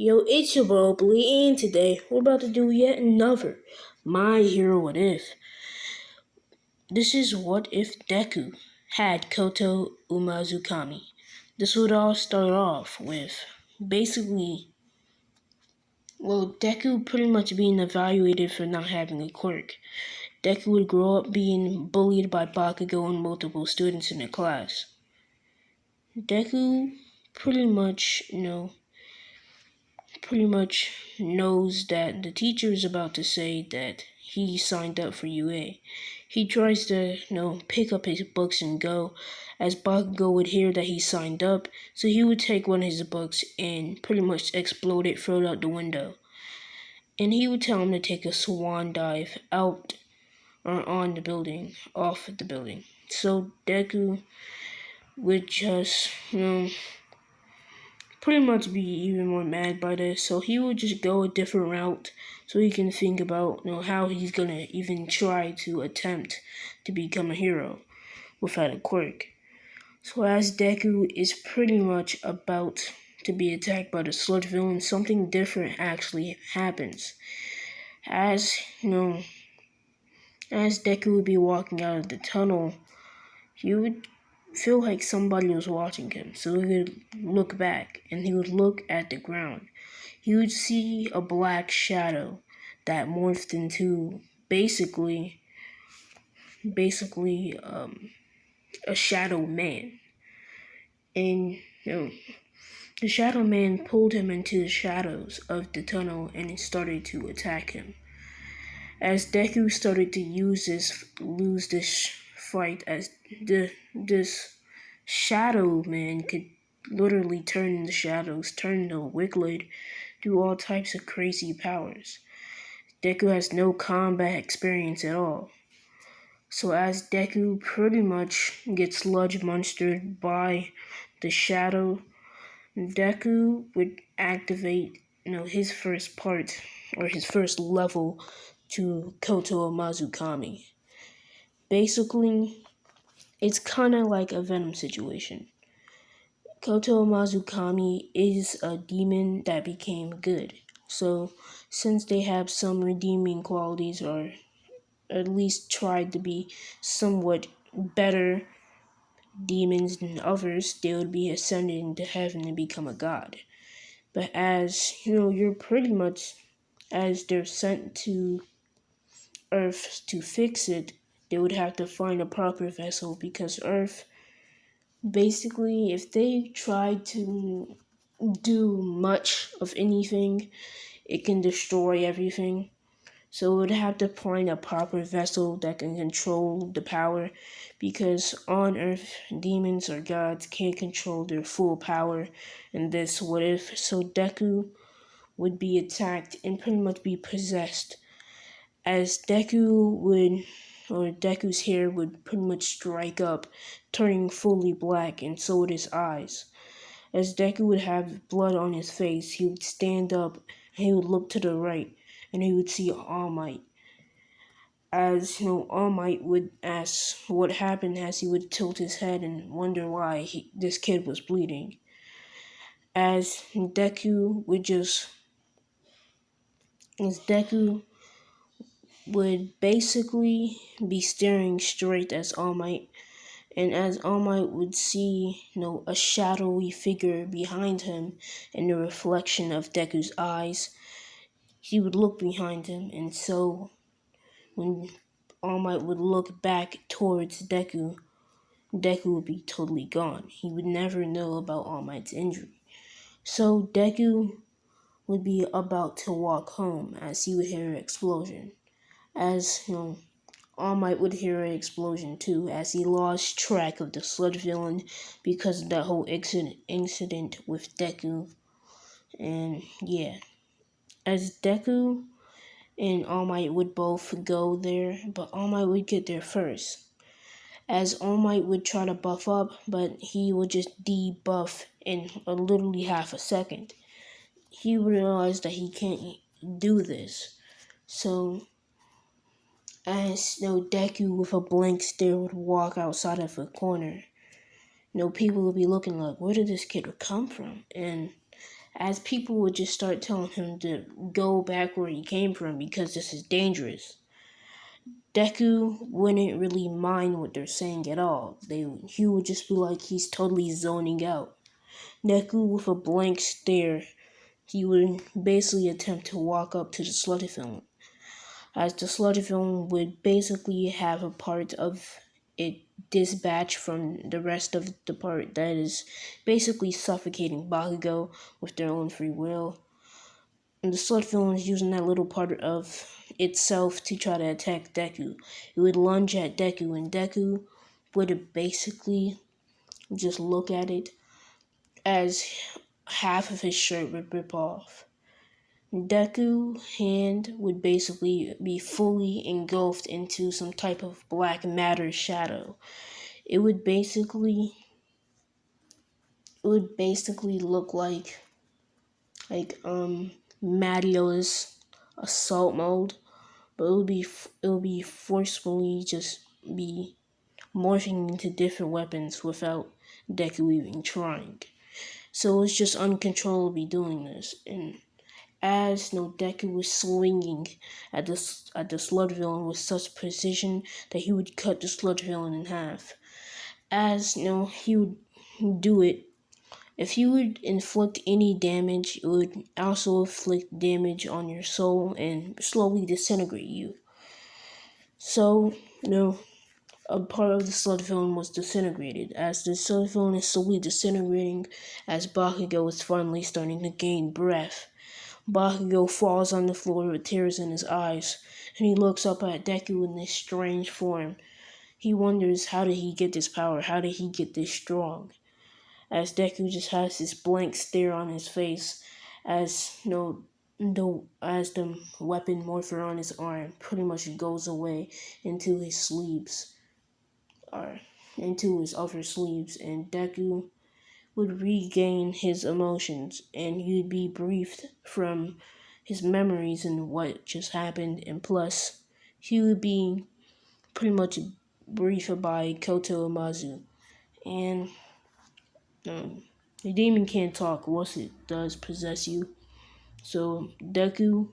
Yo, it's your bro Blee, and today we're about to do yet another My Hero What If. This is what if Deku had Koto Umazu Kami. This would all start off with basically, Deku pretty much being evaluated for not having a quirk. Deku would grow up being bullied by Bakugo and multiple students in the class. Deku pretty much, knows that the teacher is about to say that he signed up for UA. He tries to, pick up his books and go, as Bakugo would hear that he signed up, so he would take one of his books and pretty much explode it, throw it out the window. And he would tell him to take a swan dive out or on the building, off the building. So Deku would just, pretty much be even more mad by this, so he would just go a different route so he can think about how he's gonna even try to attempt to become a hero without a quirk. So as Deku is pretty much about to be attacked by the sludge villain, something different actually happens. As as Deku would be walking out of the tunnel, he would feel like somebody was watching him, so he would look back and he would look at the ground. He would see a black shadow that morphed into basically a shadow man. And the shadow man pulled him into the shadows of the tunnel and it started to attack him. As Deku started to lose this fight, as this shadow man could literally turn the shadows, turn the Wiglet, do all types of crazy powers. Deku has no combat experience at all. So as Deku pretty much gets sludge monstered by the shadow, Deku would activate, his first part or his first level to Koto Umazu Kami. Basically, it's kind of like a Venom situation. Koto Umazu Kami is a demon that became good. So, since they have some redeeming qualities, or at least tried to be somewhat better demons than others, they would be ascended into heaven and become a god. But as you're pretty much, as they're sent to Earth to fix it, they would have to find a proper vessel, because Earth, basically, if they try to do much of anything, it can destroy everything. So it would have to find a proper vessel that can control the power, because on Earth, demons or gods can't control their full power in this what if. So Deku would be attacked and pretty much be possessed, as Deku's hair would pretty much strike up, turning fully black, and so would his eyes. As Deku would have blood on his face, he would stand up and he would look to the right and he would see All Might. As All Might would ask what happened, as he would tilt his head and wonder why this kid was bleeding. As Deku would basically be staring straight at All Might, and as All Might would see, a shadowy figure behind him in the reflection of Deku's eyes, he would look behind him, and so when All Might would look back towards Deku, Deku would be totally gone. He would never know about All Might's injury. So Deku would be about to walk home as he would hear an explosion. As, All Might would hear an explosion too, as he lost track of the sludge villain because of that whole incident with Deku. And yeah, as Deku and All Might would both go there, but All Might would get there first. As All Might would try to buff up, but he would just debuff in literally half a second. He realized that he can't do this. So as Deku with a blank stare would walk outside of a corner, people would be looking like, where did this kid come from? And as people would just start telling him to go back where he came from because this is dangerous. Deku wouldn't really mind what they're saying at all. He would just be like he's totally zoning out. Deku, with a blank stare, he would basically attempt to walk up to the sludge film, as the sludge film would basically have a part of it dispatch from the rest of the part that is basically suffocating Bakugo with their own free will. And the sludge film is using that little part of itself to try to attack Deku. It would lunge at Deku, and Deku would basically just look at it as half of his shirt would rip off. Deku's hand would basically be fully engulfed into some type of black matter shadow. It would basically look like Mario's assault mode, but it would be forcefully just be morphing into different weapons without Deku even trying. So it's just uncontrollably doing this, and as Deku was swinging at the sludge villain with such precision that he would cut the sludge villain in half. As he would do it, if he would inflict any damage, it would also inflict damage on your soul and slowly disintegrate you. So, a part of the sludge villain was disintegrated. As the sludge villain is slowly disintegrating, as Bakugo is finally starting to gain breath, Bakugo falls on the floor with tears in his eyes, and he looks up at Deku in this strange form. He wonders, how did he get this power? How did he get this strong? As Deku just has this blank stare on his face, as as the weapon morpher on his arm pretty much goes away into his sleeves, or into his upper sleeves, and Deku would regain his emotions, and he'd be briefed from his memories and what just happened, and plus he would be pretty much briefed by Koto Umazu. And the demon can't talk once it does possess you. So Deku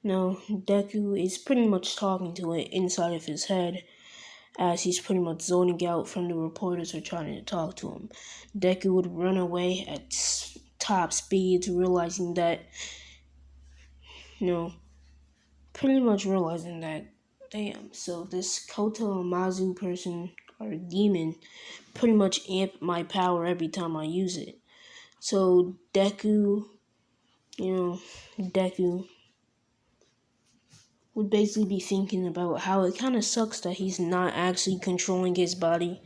is pretty much talking to it inside of his head, as he's pretty much zoning out from the reporters who are trying to talk to him. Deku would run away at top speed, realizing that, pretty much realizing that, damn, so this Koto Mazu person, or demon, pretty much amp my power every time I use it. So Deku would basically be thinking about how it kind of sucks that he's not actually controlling his body,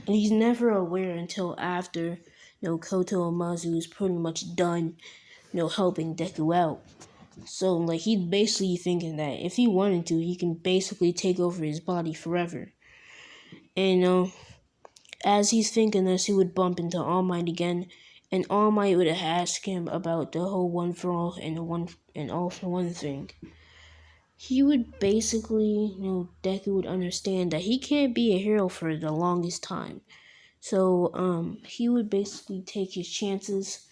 and he's never aware until after, Koto Umazu is pretty much done, helping Deku out. So, he's basically thinking that if he wanted to, he can basically take over his body forever. And, as he's thinking this, he would bump into All Might again, and All Might would ask him about the whole one for all and all for one thing. He would basically, Deku would understand that he can't be a hero for the longest time. So, he would basically take his chances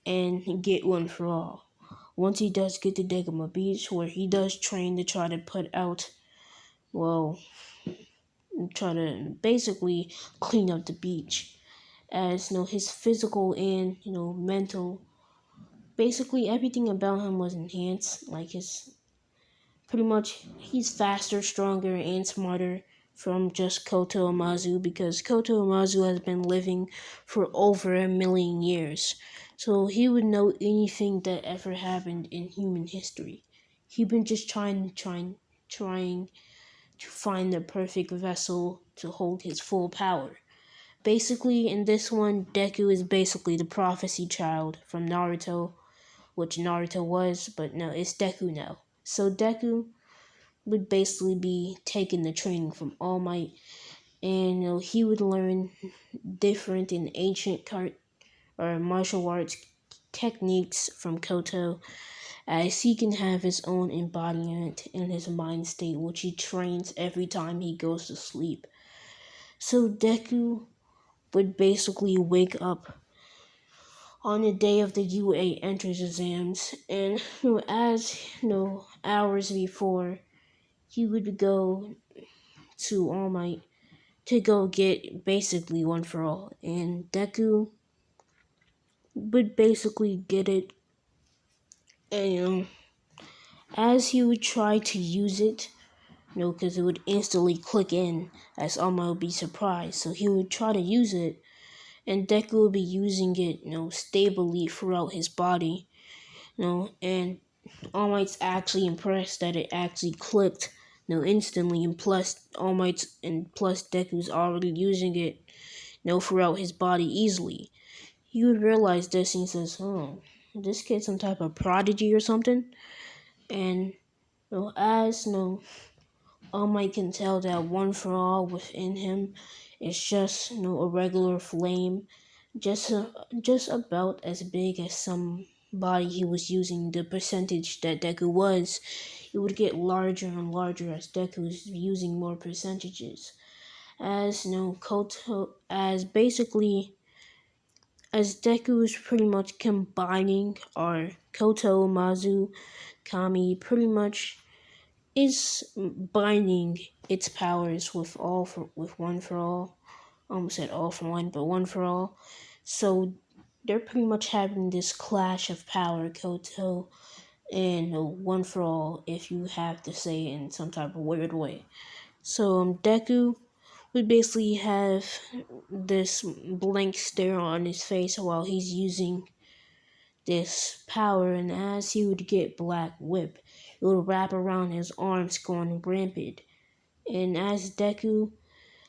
and get one for all. Once he does get to Degama Beach, where he does train to try to try to basically clean up the beach. As, his physical and, mental, basically everything about him was enhanced. Pretty much, he's faster, stronger, and smarter from just Koto Umazu, because Koto Umazu has been living for over 1,000,000 years. So he would know anything that ever happened in human history. He'd been just trying to find the perfect vessel to hold his full power. Basically, in this one, Deku is basically the prophecy child from Naruto, which Naruto was, but no, it's Deku now. So Deku would basically be taking the training from All Might, and he would learn different and ancient martial arts techniques from Koto, as he can have his own embodiment in his mind state, which he trains every time he goes to sleep. So Deku would basically wake up on the day of the UA entrance exams, and as hours before, he would go to All Might to go get basically One for All, and Deku would basically get it, and as he would try to use it, because it would instantly click in, as All Might would be surprised, so he would try to use it, and Deku would be using it, stably throughout his body, and All Might's actually impressed that it actually clicked, instantly, and plus Deku's already using it, throughout his body easily. He would realize this and he says, "Oh, this kid's some type of prodigy or something." And as All Might can tell that One for All within him is just a regular flame, just just about as big as somebody he was using. The percentage that Deku was, it would get larger and larger as Deku was using more percentages. As Koto, as Deku is pretty much combining our Koto, Umazu, Kami, pretty much is binding its powers with One for All. I almost said all for one, but One for All. So they're pretty much having this clash of power, Koto and One for All, if you have to say it in some type of weird way. So Deku would basically have this blank stare on his face while he's using this power, and as he would get Black Whip, it would wrap around his arms, going rampant. And as Deku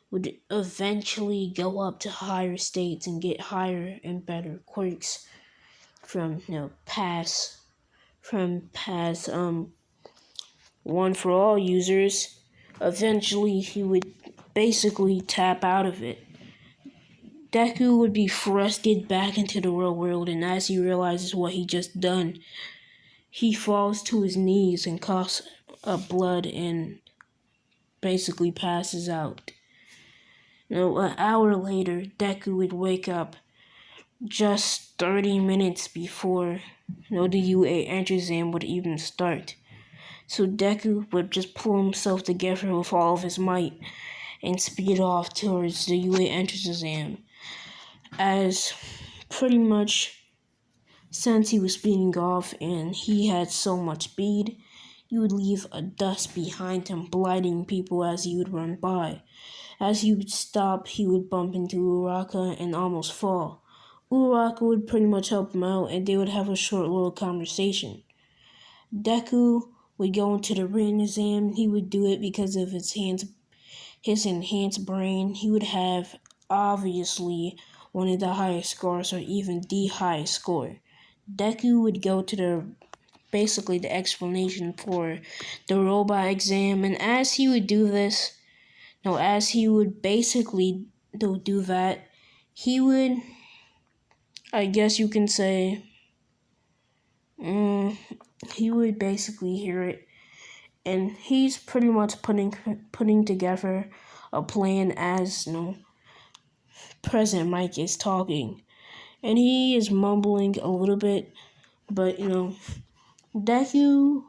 would eventually go up to higher states and get higher and better quirks from past One for All users, eventually he would basically tap out of it. Deku would be thrusted back into the real world, and as he realizes what he just done, he falls to his knees and coughs up blood and basically passes out. An hour later, Deku would wake up just 30 minutes before the UA entrance exam would even start. So Deku would just pull himself together with all of his might and speed off towards the UA entrance exam. As pretty much since he was speeding off and he had so much speed, he would leave a dust behind him, blinding people as he would run by. As he would stop, he would bump into Uraka and almost fall. Uraka would pretty much help him out, and they would have a short little conversation. Deku would go into the written exam. He would do it because of his enhanced brain. He would have, obviously, one of the highest scores or even the highest score. Deku would go to the explanation for the robot exam, and as he would do this, as he would basically do that, he would, I guess you can say, he would basically hear it, and he's pretty much putting together a plan as President Mike is talking, and he is mumbling a little bit, but Deku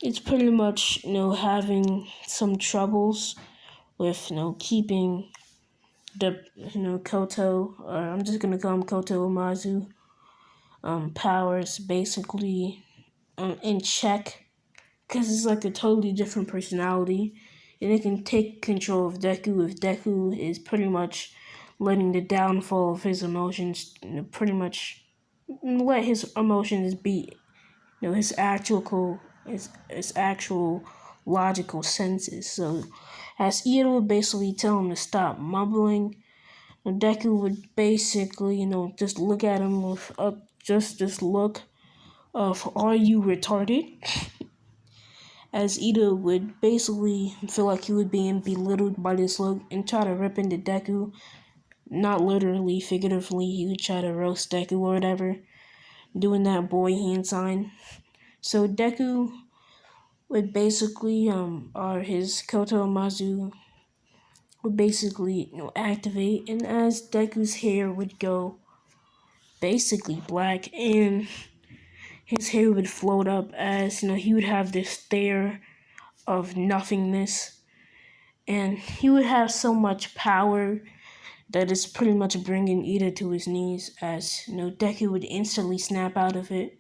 is pretty much having some troubles with keeping the Koto, or I'm just gonna call him Koto Umazu, powers basically in check, because it's like a totally different personality, and it can take control of Deku if Deku is pretty much letting the downfall of his emotions, pretty much let his emotions be, his actual logical senses. So, as Ida would basically tell him to stop mumbling, Deku would basically, just look at him with just this look of "Are you retarded?" As Ida would basically feel like he was being belittled by this look and try to rip into Deku. Not literally, figuratively, he would try to roast Deku or whatever, doing that boy hand sign. So Deku would basically, or his Koto Mazu would basically, activate, and as Deku's hair would go basically black, and his hair would float up as he would have this stare of nothingness, and he would have so much power that is pretty much bringing Ida to his knees. As Deku would instantly snap out of it,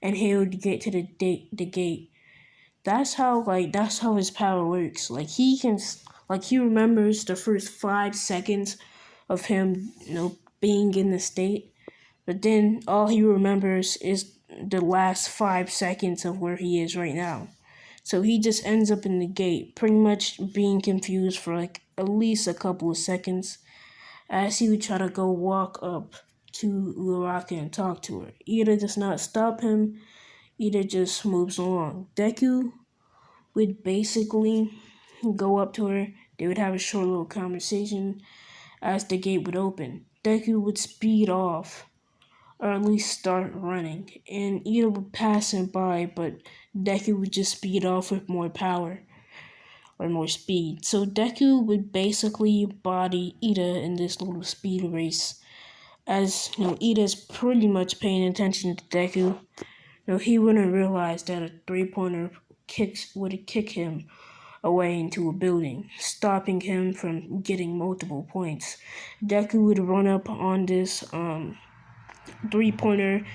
and he would get to the gate. That's how his power works. He remembers the first 5 seconds of him being in the state, but then all he remembers is the last 5 seconds of where he is right now. So he just ends up in the gate, pretty much being confused for at least a couple of seconds, as he would try to go walk up to Uraraka and talk to her. Ida does not stop him. Ida just moves along. Deku would basically go up to her. They would have a short little conversation as the gate would open. Deku would speed off, or at least start running, and Ida would pass him by, but Deku would just speed off with more power or more speed. So Deku would basically body Ida in this little speed race. As Ida's pretty much paying attention to Deku. He wouldn't realize that a 3-pointer would kick him away into a building, stopping him from getting multiple points. Deku would run up on this 3-pointer,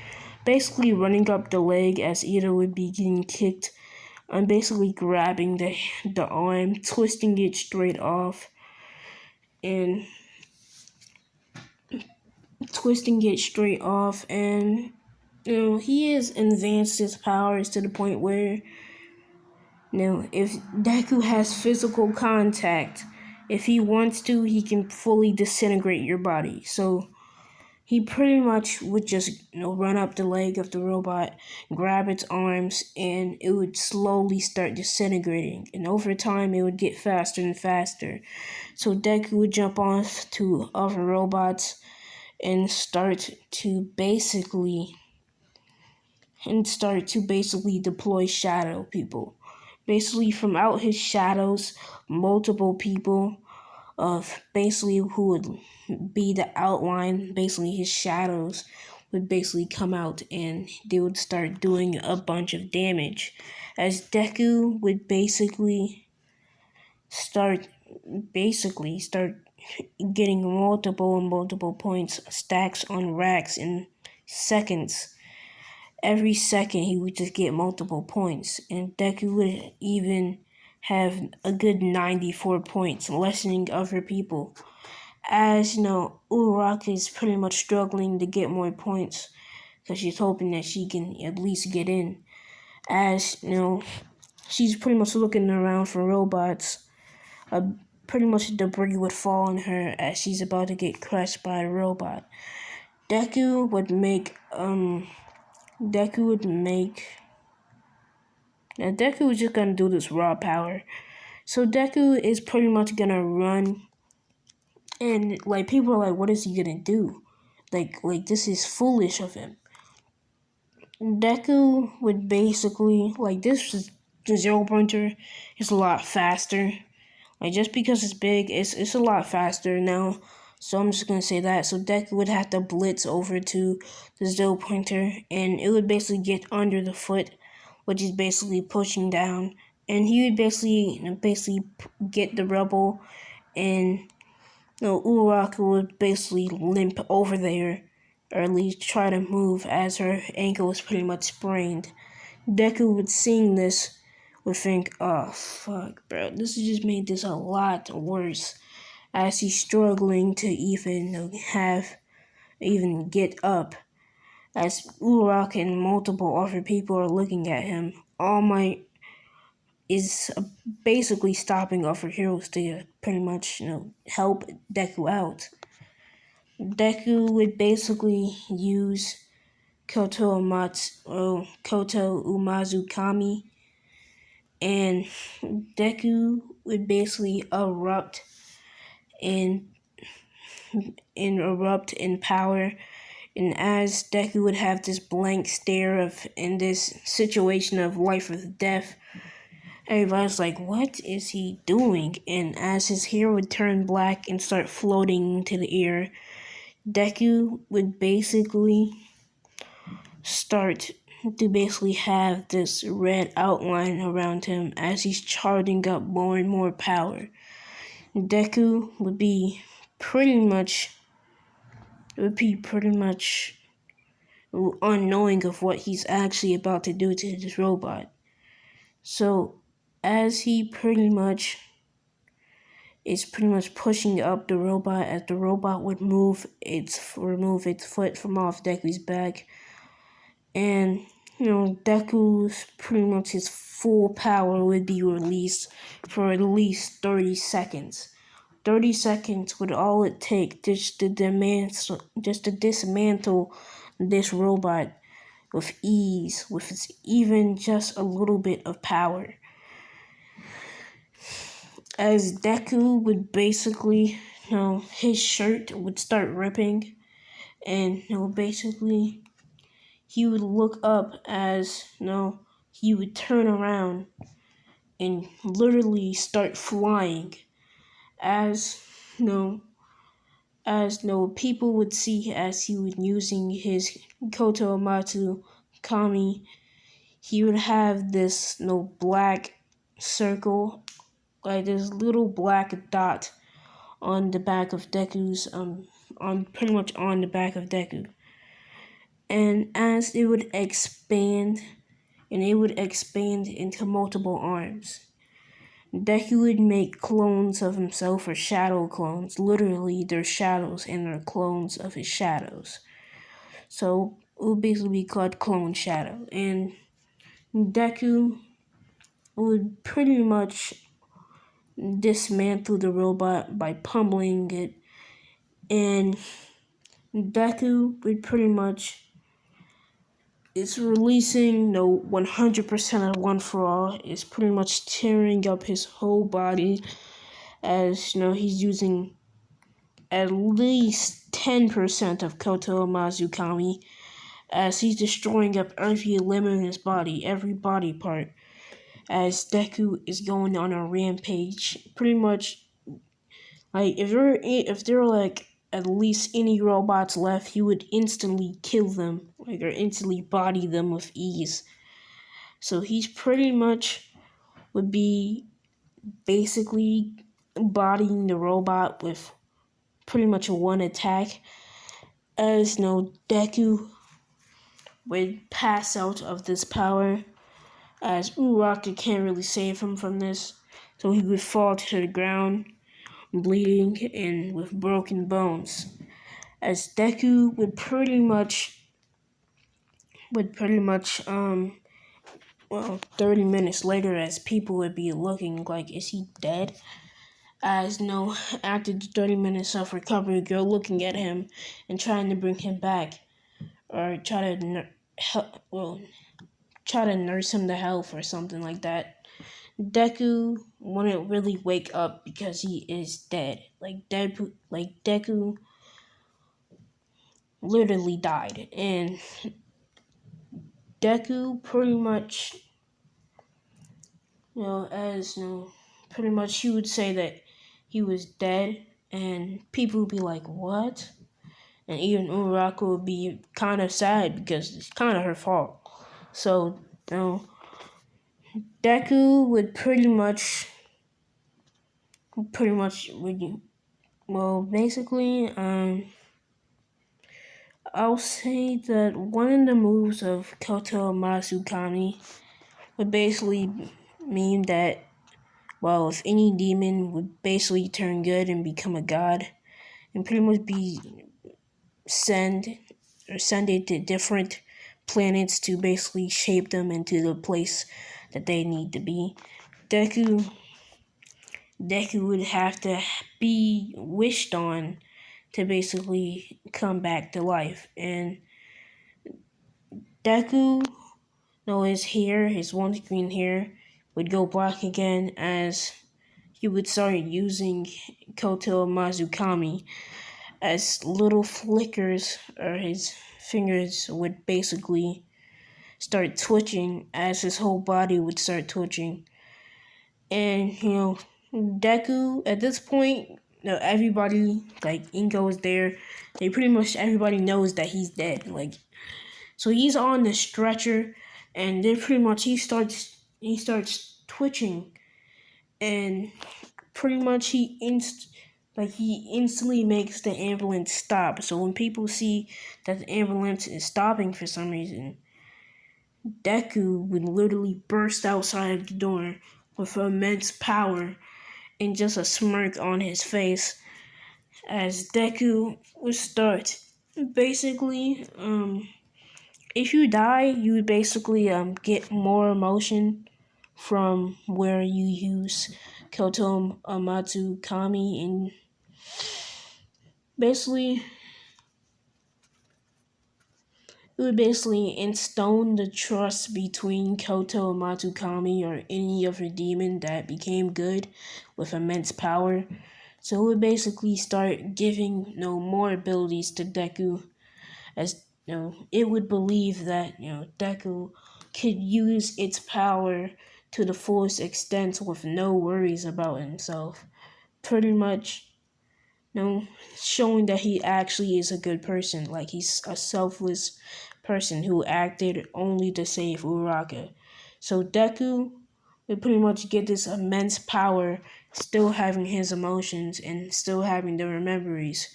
basically running up the leg as Ida would be getting kicked, and basically grabbing the arm, twisting it straight off, and he has advanced his powers to the point where if Deku has physical contact, if he wants to, he can fully disintegrate your body. So he pretty much would just run up the leg of the robot, grab its arms, and it would slowly start disintegrating. And over time, it would get faster and faster. So Deku would jump off to other robots and start to basically deploy shadow people. Basically, from out his shadows, multiple people of basically who would be the outline, basically his shadows would basically come out, and they would start doing a bunch of damage, as Deku would basically start getting multiple points, stacks on racks in seconds. Every second he would just get multiple points, and Deku would even have a good 94 points, lessening other people. As Uraraka is pretty much struggling to get more points because she's hoping that she can at least get in. As she's pretty much looking around for robots. Pretty much debris would fall on her as she's about to get crushed by a robot. Deku was just gonna do this raw power. So Deku is pretty much gonna run, and people are like, what is he gonna do? This is foolish of him. Deku would basically this zero pointer is a lot faster. Just because it's big, it's a lot faster now. So I'm just gonna say that. So Deku would have to blitz over to the zero pointer, and it would basically get under the foot, which is basically pushing down, and he would basically get the rubble, and Uraraka would basically limp over there, or at least try to move, as her ankle was pretty much sprained. Deku would seeing this would think, oh fuck, bro, this has just made this a lot worse, as he's struggling to even get up, as Uraraka and multiple other people are looking at him. All Might is basically stopping other heroes to pretty much help Deku out. Deku would basically use koto umazu kami, and Deku would basically erupt in power. And as Deku would have this blank stare in this situation of life or death, everybody's like, what is he doing? And as his hair would turn black and start floating into the air, Deku would basically start to basically have this red outline around him as he's charging up more and more power. Deku would be pretty much unknowing of what he's actually about to do to this robot. So as he is pretty much pushing up the robot, as the robot would remove its foot from off Deku's back, and Deku's pretty much his full power would be released for at least 30 seconds. 30 seconds would all it take just to dismantle this robot with ease, with even just a little bit of power. As Deku would basically, his shirt would start ripping, and basically he would look up as he would turn around and literally start flying as people would see as he was using his koto umazu kami. He would have this black circle, like this little black dot on the back of Deku's on pretty much on the back of Deku. And as it would expand into multiple arms, Deku would make clones of himself, or shadow clones. Literally, they're shadows and they're clones of his shadows. So it would basically be called Clone Shadow. And Deku would pretty much dismantle the robot by pummeling it. And Deku would pretty much it's releasing 100% of One For All. It's pretty much tearing up his whole body, as he's using at least 10% of Koto Umazu Kami, as he's destroying up every limb in his body, every body part, as Deku is going on a rampage. Pretty much, like, if there were like at least any robots left, he would instantly kill them, or instantly body them with ease. So he's pretty much would be basically bodying the robot with pretty much one attack, as Deku would pass out of this power, as Uraraka can't really save him from this, so he would fall to the ground, bleeding and with broken bones, as Deku would pretty much 30 minutes later, as people would be looking like, is he dead? As after the 30 minutes of recovery, they're looking at him and trying to bring him back, or try to nurse him to health or something like that. Deku wouldn't really wake up because he is dead. Deku literally died, and Deku pretty much, pretty much he would say that he was dead, and people would be like, what? And even Uraraka would be kind of sad because it's kind of her fault. So, Deku would basically, I'll say that one of the moves of Koto Masukami would basically mean that, if any demon would basically turn good and become a god, and pretty much be sent to different planets to basically shape them into the place that they need to be. Deku would have to be wished on to basically come back to life. And Deku, his once green hair would go black again, as he would start using Koto Mazukami, as little flickers, or his fingers would basically start twitching, as his whole body would start twitching. And Deku at this point everybody, like Inko is there. They pretty much everybody knows that he's dead. Like, so he's on the stretcher, and then pretty much he starts twitching, and pretty much he instantly makes the ambulance stop. So when people see that the ambulance is stopping for some reason, Deku would literally burst outside of the door with immense power and just a smirk on his face, as Deku would start basically if you die, you would basically get more emotion from where you use koto, umazu, kami, and basically it would basically instone the trust between Koto, Matsukami, or any other demon that became good with immense power. So it would basically start giving more abilities to Deku, as it would believe that Deku could use its power to the fullest extent with no worries about himself. Pretty much showing that he actually is a good person, like he's a selfless person who acted only to save Uraka. So Deku would pretty much get this immense power, still having his emotions and still having the memories.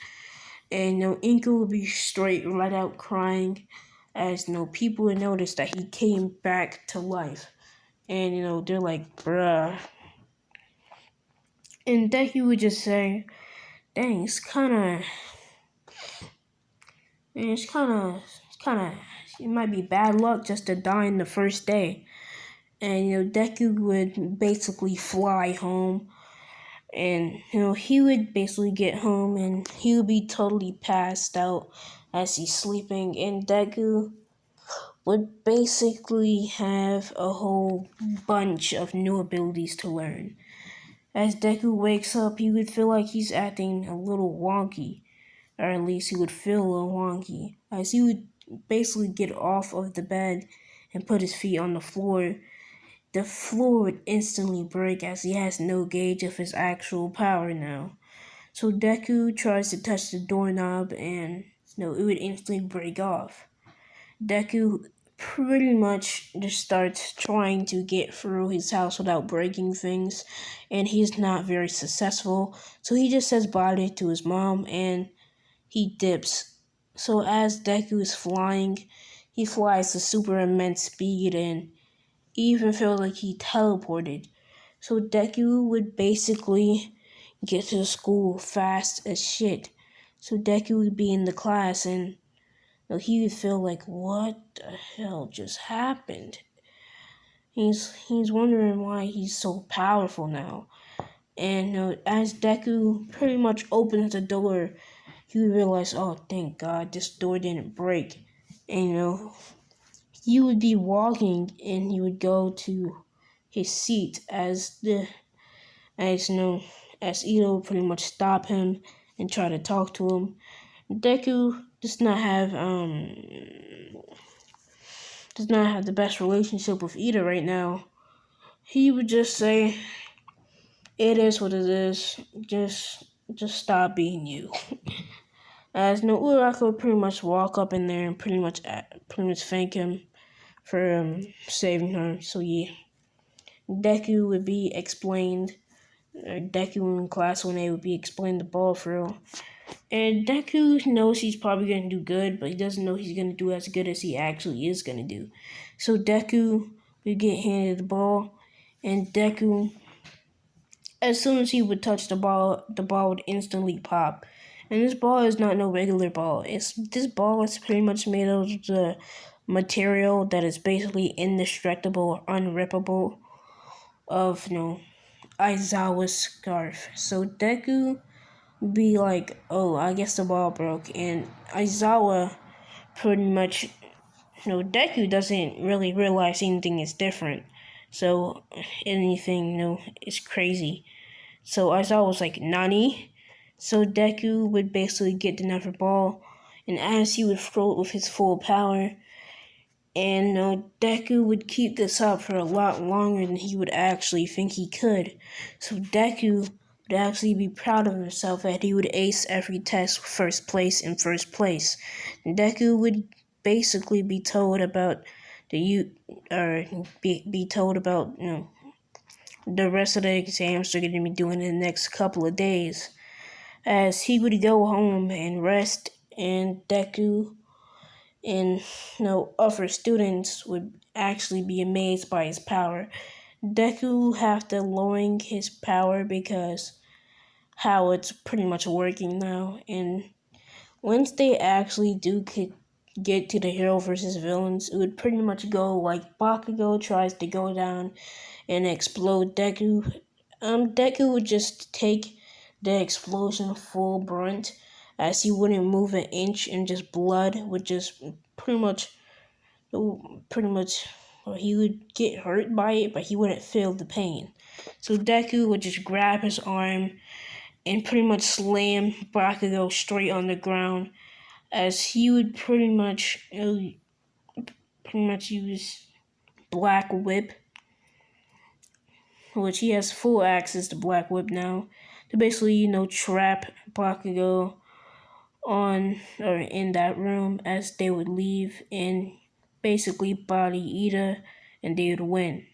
And Inko would be straight right out crying, as people would notice that he came back to life. And they're like, bruh. And Deku would just say, dang, it might be bad luck just to die in the first day. And Deku would basically fly home, and he would basically get home and he would be totally passed out as he's sleeping, and Deku would basically have a whole bunch of new abilities to learn. As Deku wakes up, he would feel like he's acting a little wonky, or at least he would feel a little wonky, as he would basically get off of the bed and put his feet on the floor. The floor would instantly break, as he has no gauge of his actual power now. So Deku tries to touch the doorknob, and it would instantly break off. Deku pretty much just starts trying to get through his house without breaking things, and he's not very successful. So he just says bye to his mom, and he dips. So as Deku is flying, he flies to super immense speed, and even feels like he teleported. So Deku would basically get to school fast as shit. So Deku would be in the class, and he would feel like, what the hell just happened? He's wondering why he's so powerful now. And as Deku pretty much opens the door, he would realize, oh, thank God, this door didn't break. And he would be walking, and he would go to his seat as Ito would pretty much stop him and try to talk to him. Deku does not have the best relationship with Ida right now. He would just say, "It is what it is. Just stop being you." As Uraka would pretty much walk up in there and pretty much thank him for saving her. So yeah, Deku would be explained. Deku in class when they would be explained the ball through. And Deku knows he's probably going to do good, but he doesn't know he's going to do as good as he actually is going to do. So Deku would get handed the ball, and Deku, as soon as he would touch the ball would instantly pop. And this ball is not no regular ball. This ball is pretty much made of the material that is basically indestructible or unrippable of Aizawa's scarf. So Deku be like, oh, I guess the ball broke, and Aizawa pretty much, Deku doesn't really realize anything is different, so anything, is crazy. So Aizawa was like, Nani? So Deku would basically get another ball, and as he would float with his full power, and Deku would keep this up for a lot longer than he would actually think he could. So Deku would actually be proud of himself that he would ace every test first place in first place. Deku would basically be told about the you or be told about the rest of the exams they're going to be doing in the next couple of days, as he would go home and rest, and Deku and other students would actually be amazed by his power. Deku have to lowering his power because how it's pretty much working now, and once they actually do get to the hero versus villains, it would pretty much go like Bakugo tries to go down and explode Deku. Deku would just take the explosion full brunt, as he wouldn't move an inch, and just blood would just pretty much, pretty much, he would get hurt by it, but he wouldn't feel the pain. So Deku would just grab his arm and pretty much slam Bakugo straight on the ground, as he would pretty much use Black Whip, which he has full access to Black Whip now, to basically trap Bakugo on or in that room as they would leave and basically body Ida, and they would win.